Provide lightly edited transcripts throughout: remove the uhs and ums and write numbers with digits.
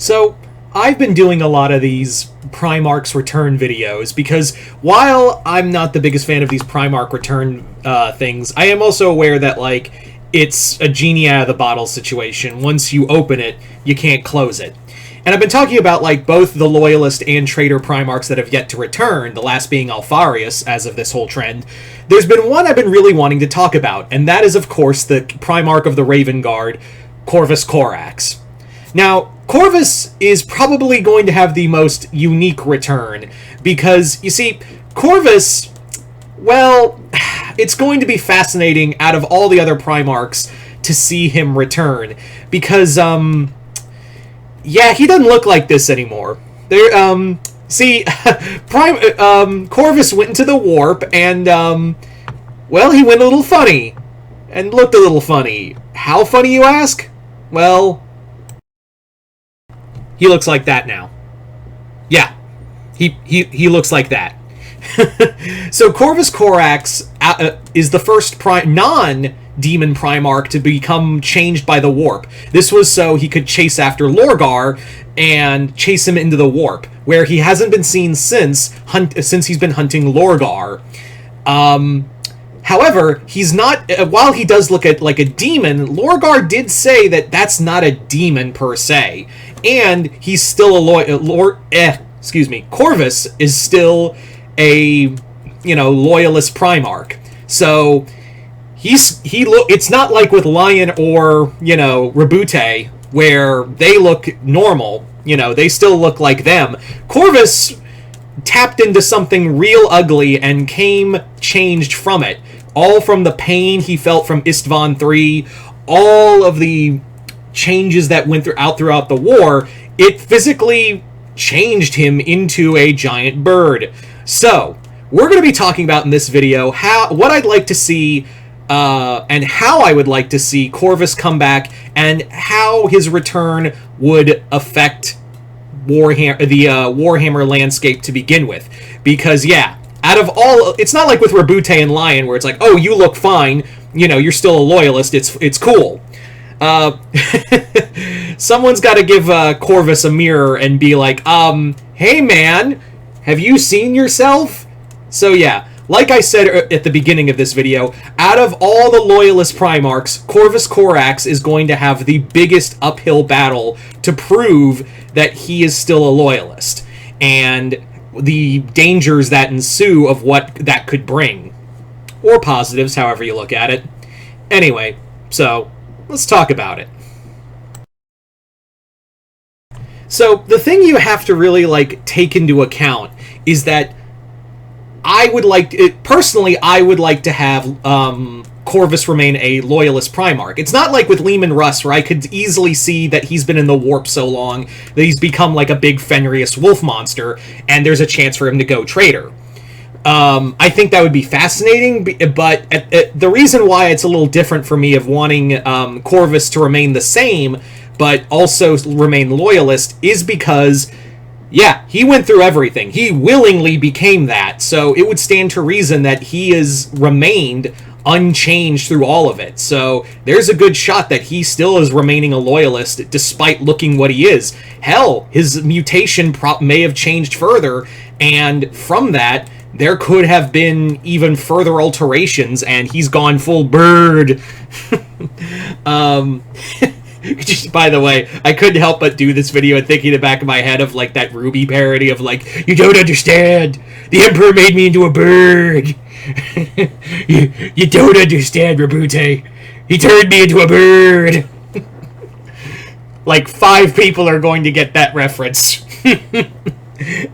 So, I've been doing a lot of these Primarch's Return videos because while I'm not the biggest fan of these Primarch Return things, I am also aware that, like, it's a genie out of the bottle situation. Once you open it, you can't close it. And I've been talking about, like, both the Loyalist and Traitor Primarchs that have yet to return, the last being Alfarius, as of this whole trend. There's been one I've been really wanting to talk about, and that is, of course, the Primarch of the Raven Guard, Corvus Corax. Now, Corvus is probably going to have the most unique return, because, you see, Corvus, well, it's going to be fascinating out of all the other Primarchs to see him return, because, yeah, he doesn't look like this anymore. See, Corvus went into the warp, and, well, he went a little funny, and looked a little funny. How funny, you ask? Well, he looks like that now. Yeah, he looks like that. So Corvus Corax is the first non-demon Primarch to become changed by the warp. This was so he could chase after Lorgar and chase him into the warp, where he hasn't been seen since he's been hunting Lorgar. However, he's not. While he does look like a demon, Lorgar did say that that's not a demon per se, and he's still Corvus is still a loyalist Primarch. So it's not like with Lion or Rabute where they look normal. They still look like them. Corvus tapped into something real ugly and came changed from it. All from the pain he felt from Istvan III, all of the changes that went throughout the war, it physically changed him into a giant bird. So, we're going to be talking about in this video what I'd like to see and how I would like to see Corvus come back and how his return would affect the Warhammer landscape to begin with. Because, yeah, out of all, it's not like with Rabute and Lion where it's like, oh, you look fine, you're still a loyalist, it's cool. Someone's got to give Corvus a mirror and be like, hey man, have you seen yourself? So yeah, like I said at the beginning of this video, out of all the Loyalist Primarchs, Corvus Corax is going to have the biggest uphill battle to prove that he is still a Loyalist, and the dangers that ensue of what that could bring. Or positives, however you look at it. Anyway, so, let's talk about it. So, the thing you have to really, take into account is that I would like to have Corvus remain a Loyalist Primarch. It's not like with Leman Russ, where I could easily see that he's been in the warp so long that he's become like a big Fenris wolf monster, and there's a chance for him to go traitor. I think that would be fascinating, but the reason why it's a little different for me of wanting Corvus to remain the same, but also remain Loyalist, is because, yeah, he went through everything. He willingly became that, so it would stand to reason that he has remained unchanged through all of it. So there's a good shot that he still is remaining a Loyalist despite looking what he is. Hell, his mutation may have changed further, and from that, there could have been even further alterations, and he's gone full bird. Just, by the way, I couldn't help but do this video and think in the back of my head of, that Ruby parody of, you don't understand! The Emperor made me into a bird! you don't understand, Rabute! He turned me into a bird! 5 people are going to get that reference.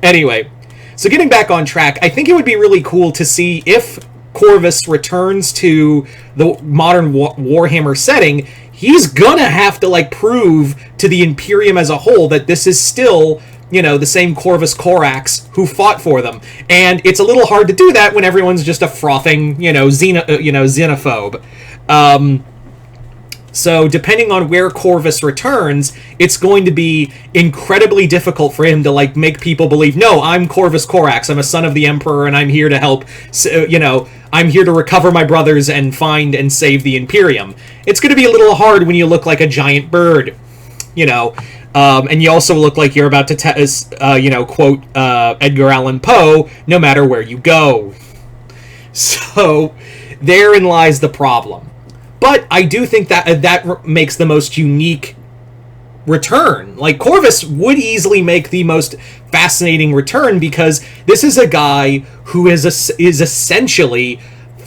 Anyway, so getting back on track, I think it would be really cool to see if Corvus returns to the modern Warhammer setting. He's gonna have to, prove to the Imperium as a whole that this is still, the same Corvus Corax who fought for them. And it's a little hard to do that when everyone's just a frothing, xenophobe. So, depending on where Corvus returns, it's going to be incredibly difficult for him to, make people believe, no, I'm Corvus Corax, I'm a son of the Emperor, and I'm here to help, I'm here to recover my brothers and find and save the Imperium. It's going to be a little hard when you look like a giant bird. And you also look like you're about to, quote Edgar Allan Poe, no matter where you go. So, therein lies the problem. But I do think that makes the most unique return. Like, Corvus would easily make the most fascinating return, because this is a guy who is essentially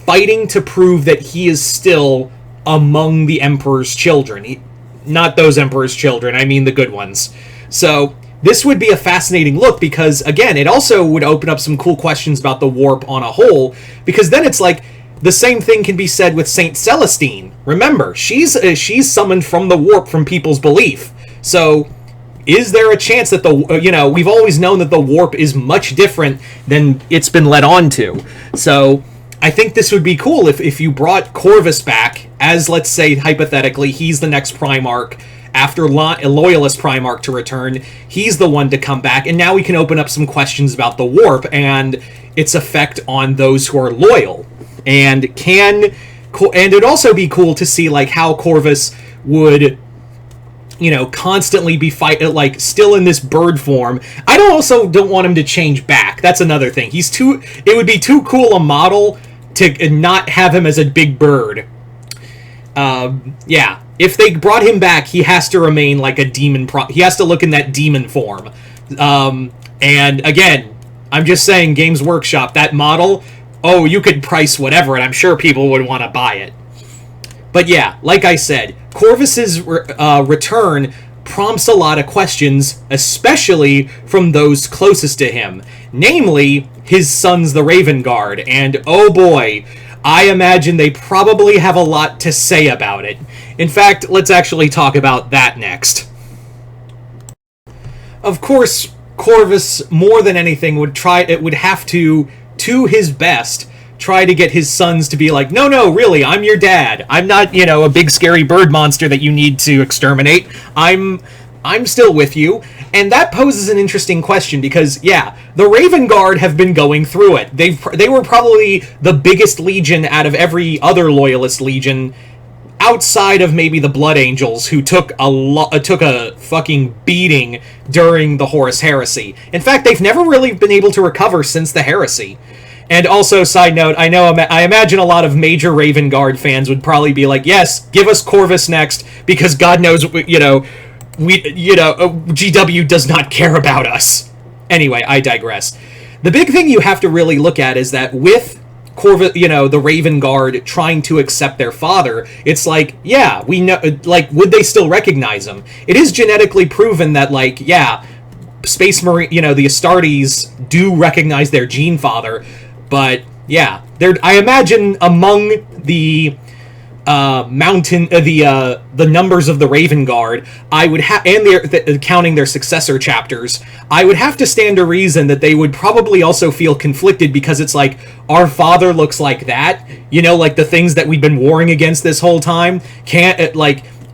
fighting to prove that he is still among the Emperor's children. Not those Emperor's children, I mean the good ones. So, this would be a fascinating look, because, again, it also would open up some cool questions about the warp on a whole, because then it's like, the same thing can be said with Saint Celestine. Remember, she's summoned from the warp from people's belief. So, is there a chance that we've always known that the warp is much different than it's been led on to. So, I think this would be cool if you brought Corvus back as, let's say, hypothetically, he's the next Primarch after Loyalist Primarch to return. He's the one to come back, and now we can open up some questions about the warp and its effect on those who are loyal. And it'd also be cool to see like how Corvus would, constantly be still in this bird form. I also don't want him to change back. That's another thing. It would be too cool a model to not have him as a big bird. Yeah. If they brought him back, he has to remain like a demon. He has to look in that demon form. And again, I'm just saying, Games Workshop, that model, you could price whatever, and I'm sure people would want to buy it. But yeah, like I said, Corvus's return prompts a lot of questions, especially from those closest to him. Namely, his sons, the Raven Guard, and oh boy, I imagine they probably have a lot to say about it. In fact, let's actually talk about that next. Of course, Corvus, more than anything, would have to his best, try to get his sons to be like, no, really, I'm your dad. I'm not, a big scary bird monster that you need to exterminate. I'm still with you. And that poses an interesting question because, yeah, the Raven Guard have been going through it. They were probably the biggest legion out of every other Loyalist legion, outside of maybe the Blood Angels, who took a fucking beating during the Horus Heresy. In fact, they've never really been able to recover since the Heresy. And also, side note, I imagine a lot of major Raven Guard fans would probably be like, yes, give us Corvus next, because God knows, GW does not care about us. Anyway, I digress. The big thing you have to really look at is that with Corvus, the Raven Guard trying to accept their father, it's like, yeah, we know, like, would they still recognize him? It is genetically proven that, like, yeah, Space Marine, the Astartes do recognize their gene father, but yeah, I imagine among the the numbers of the Raven Guard, I would counting their successor chapters, I would have to stand to reason that they would probably also feel conflicted, because it's like, our father looks like that, like the things that we've been warring against this whole time,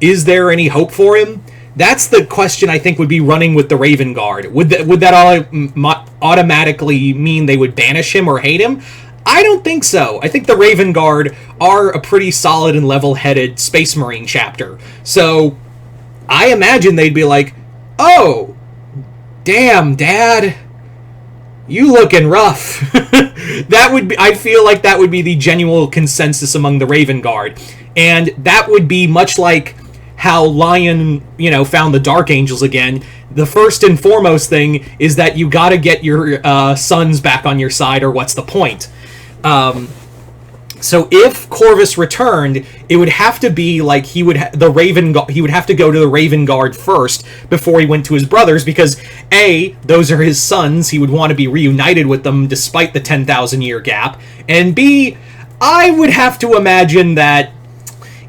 is there any hope for him? That's the question I think would be running with the Raven Guard. Would that automatically mean they would banish him or hate him? I don't think so. I think the Raven Guard are a pretty solid and level-headed Space Marine chapter. So, I imagine they'd be like, oh, damn, Dad, you looking rough. I feel like that would be the genuine consensus among the Raven Guard. And that would be much like how Lion, found the Dark Angels again. The first and foremost thing is that you gotta get your sons back on your side, or what's the point? So if Corvus returned, it would have to be like he would have to go to the Raven Guard first before he went to his brothers, because A, those are his sons, he would want to be reunited with them despite the 10,000 year gap, and B, I would have to imagine that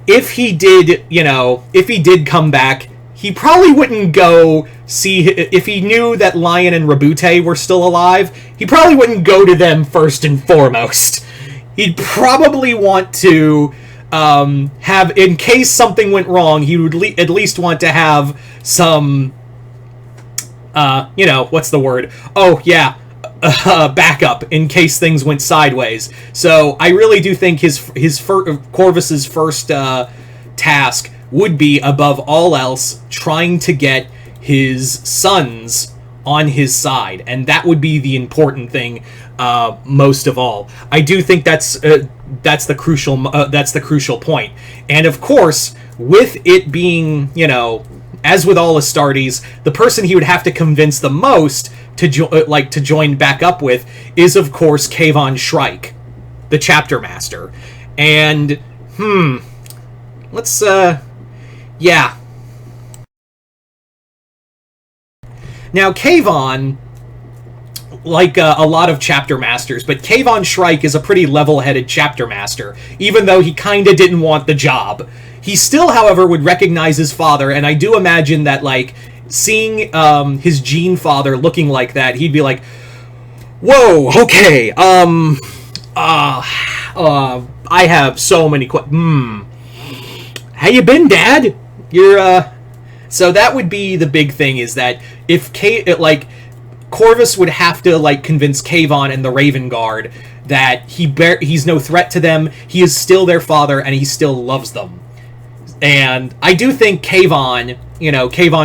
if he did come back, he probably wouldn't go see, if he knew that Lion and Rabute were still alive, he probably wouldn't go to them first and foremost. He'd probably want to have, in case something went wrong, he would at least want to have some, what's the word? Oh, yeah, backup in case things went sideways. So I really do think Corvus's first task would be, above all else, trying to get his sons on his side, and that would be the important thing most of all. I do think that's the crucial point. And of course, with it being, as with all Astartes, the person he would have to convince the most to join back up with is, of course, Kayvon Shrike, the chapter master. And let's yeah. Now, Kayvon, like a lot of chapter masters, but Kayvon Shrike is a pretty level-headed chapter master, even though he kinda didn't want the job. He still, however, would recognize his father, and I do imagine that, seeing his gene father looking like that, he'd be like, whoa, okay, I have so many how you been, Dad? You're, So that would be the big thing, is that if Corvus would have to convince Kayvon and the Raven Guard that he's no threat to them, he is still their father, and he still loves them. And I do think Kayvon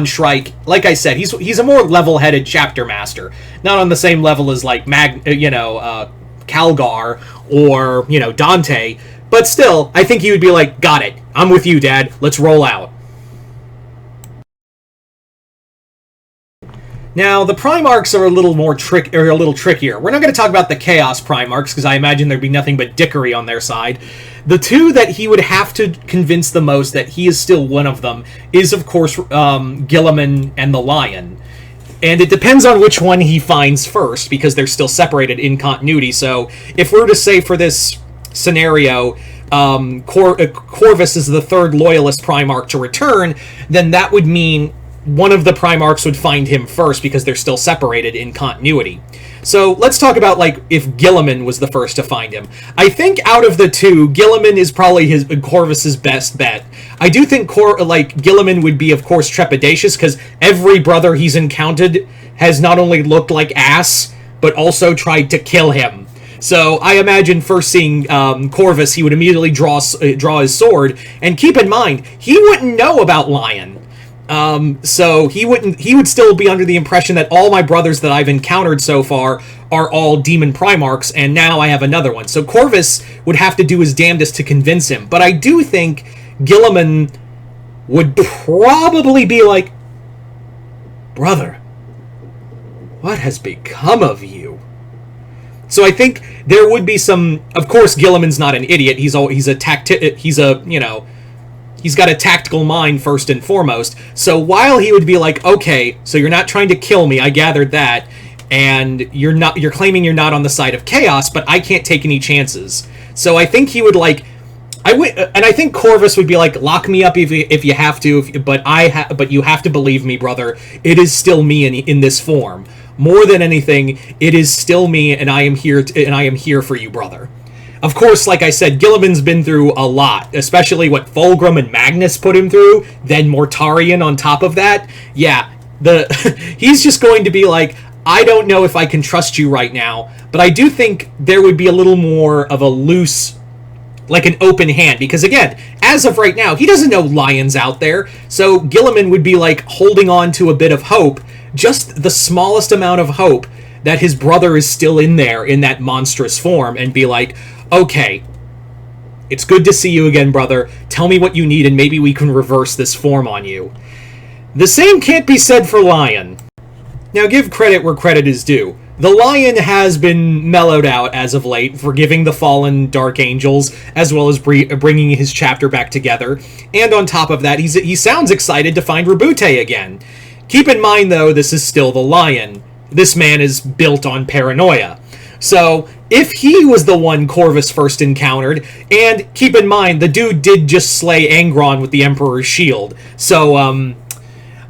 Shrike, like I said, he's a more level-headed chapter master, not on the same level as Calgar or Dante, but still, I think he would be like, got it, I'm with you, Dad, let's roll out. Now, the Primarchs are a little trickier. We're not going to talk about the Chaos Primarchs, because I imagine there'd be nothing but dickery on their side. The two that he would have to convince the most that he is still one of them is, of course, Guilliman and the Lion. And it depends on which one he finds first, because they're still separated in continuity. So, if we're to say for this scenario, Corvus is the third Loyalist Primarch to return, then that would mean one of the Primarchs would find him first, because they're still separated in continuity. So let's talk about if Guilliman was the first to find him. I think out of the two, Guilliman is probably Corvus's best bet. I do think Guilliman would be, of course, trepidatious, because every brother he's encountered has not only looked like ass, but also tried to kill him. So I imagine first seeing Corvus, he would immediately draw his sword, and keep in mind, he wouldn't know about Lion. So he would still be under the impression that all my brothers that I've encountered so far are all demon Primarchs, and now I have another one. So Corvus would have to do his damnedest to convince him. But I do think Guilliman would probably be like, brother, what has become of you? So I think there would be some. Of course, Guilliman's not an idiot. He's got a tactical mind first and foremost. So while he would be like, okay, so you're not trying to kill me, I gathered that, and you're claiming you're not on the side of chaos, but I can't take any chances. So I think he would and I think Corvus would be like, lock me up if you have to, but you have to believe me, brother. It is still me in this form. More than anything, it is still me, and I am here for you, brother. Of course, like I said, Guilliman's been through a lot, especially what Fulgrim and Magnus put him through, then Mortarion on top of that. Yeah, he's just going to be like, I don't know if I can trust you right now, but I do think there would be a little more of a loose, an open hand, because again, as of right now, he doesn't know Lion's out there, so Guilliman would be holding on to a bit of hope, just the smallest amount of hope that his brother is still in there in that monstrous form, and be like, okay, it's good to see you again, brother. Tell me what you need, and maybe we can reverse this form on you. The same can't be said for Lion. Now, give credit where credit is due. The Lion has been mellowed out as of late, forgiving the fallen Dark Angels, as well as bringing his chapter back together. And on top of that, he sounds excited to find Rabute again. Keep in mind, though, this is still the Lion. This man is built on paranoia. So, if he was the one Corvus first encountered, and keep in mind, the dude did just slay Angron with the Emperor's shield, so,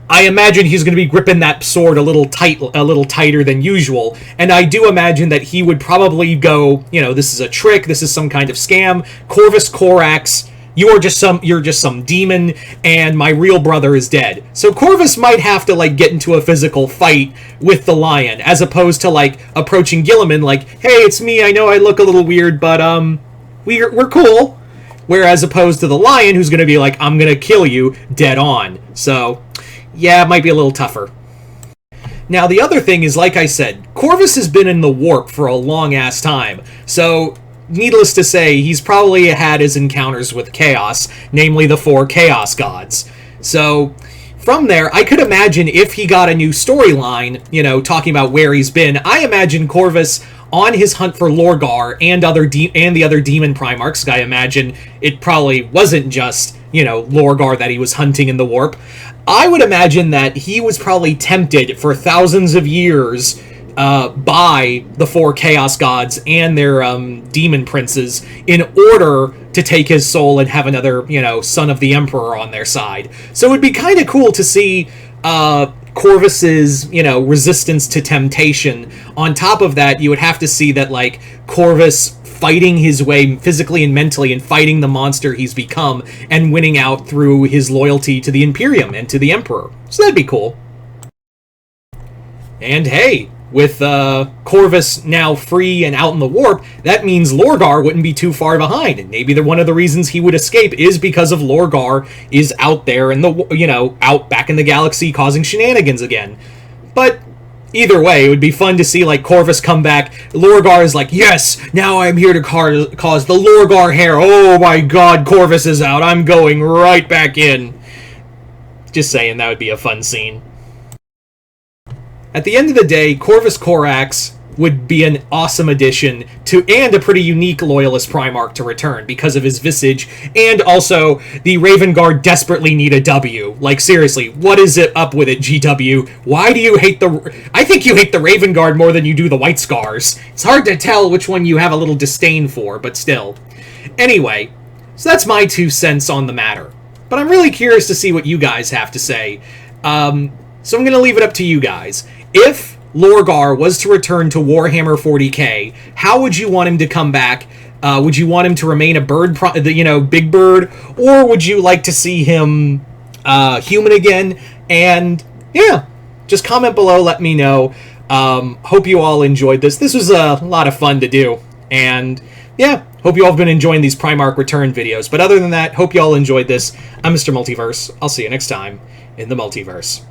I imagine he's going to be gripping that sword a little tighter than usual, and I do imagine that he would probably go, this is a trick, this is some kind of scam, Corvus Corax, you're just some demon, and my real brother is dead. So Corvus might have to, get into a physical fight with the Lion, as opposed to, approaching Guilliman hey, it's me, I know I look a little weird, but, we're cool. Whereas opposed to the Lion, who's gonna be I'm gonna kill you, dead on. So, yeah, it might be a little tougher. Now, the other thing is, like I said, Corvus has been in the warp for a long-ass time, so needless to say, he's probably had his encounters with Chaos, namely the 4 Chaos Gods. So, from there, I could imagine if he got a new storyline, you know, talking about where he's been, I imagine Corvus on his hunt for Lorgar and the other demon Primarchs. I imagine it probably wasn't just, you know, Lorgar that he was hunting in the warp. I would imagine that he was probably tempted for thousands of years by the 4 Chaos Gods and their demon princes in order to take his soul and have another, you know, son of the Emperor on their side. So it'd be kind of cool to see Corvus's, you know, resistance to temptation. On top of that, you would have to see that, like, Corvus fighting his way physically and mentally and fighting the monster he's become and winning out through his loyalty to the Imperium and to the Emperor. So that'd be cool. And hey, with Corvus now free and out in the warp, that means Lorgar wouldn't be too far behind. And maybe one of the reasons he would escape is because of Lorgar is out there in the, you know, out back in the galaxy causing shenanigans again. But either way, it would be fun to see, like, Corvus come back. Lorgar is like, yes, now I'm here to cause the Lorgar hair. Oh my god, Corvus is out. I'm going right back in. Just saying, that would be a fun scene. At the end of the day, Corvus Corax would be an awesome addition to, and a pretty unique Loyalist Primarch to return because of his visage, and also the Raven Guard desperately need a W. Like, seriously, what is it up with it, GW? Why do you hate I think you hate the Raven Guard more than you do the White Scars. It's hard to tell which one you have a little disdain for, but still. Anyway, so that's my 2 cents on the matter. But I'm really curious to see what you guys have to say. So I'm going to leave it up to you guys. If Lorgar was to return to Warhammer 40k, how would you want him to come back? Would you want him to remain a bird, you know, big bird? Or would you like to see him human again? And, yeah, just comment below, let me know. Hope you all enjoyed this. This was a lot of fun to do. And, yeah, hope you all have been enjoying these Primarch return videos. But other than that, hope you all enjoyed this. I'm Mr. Multiverse. I'll see you next time in the Multiverse.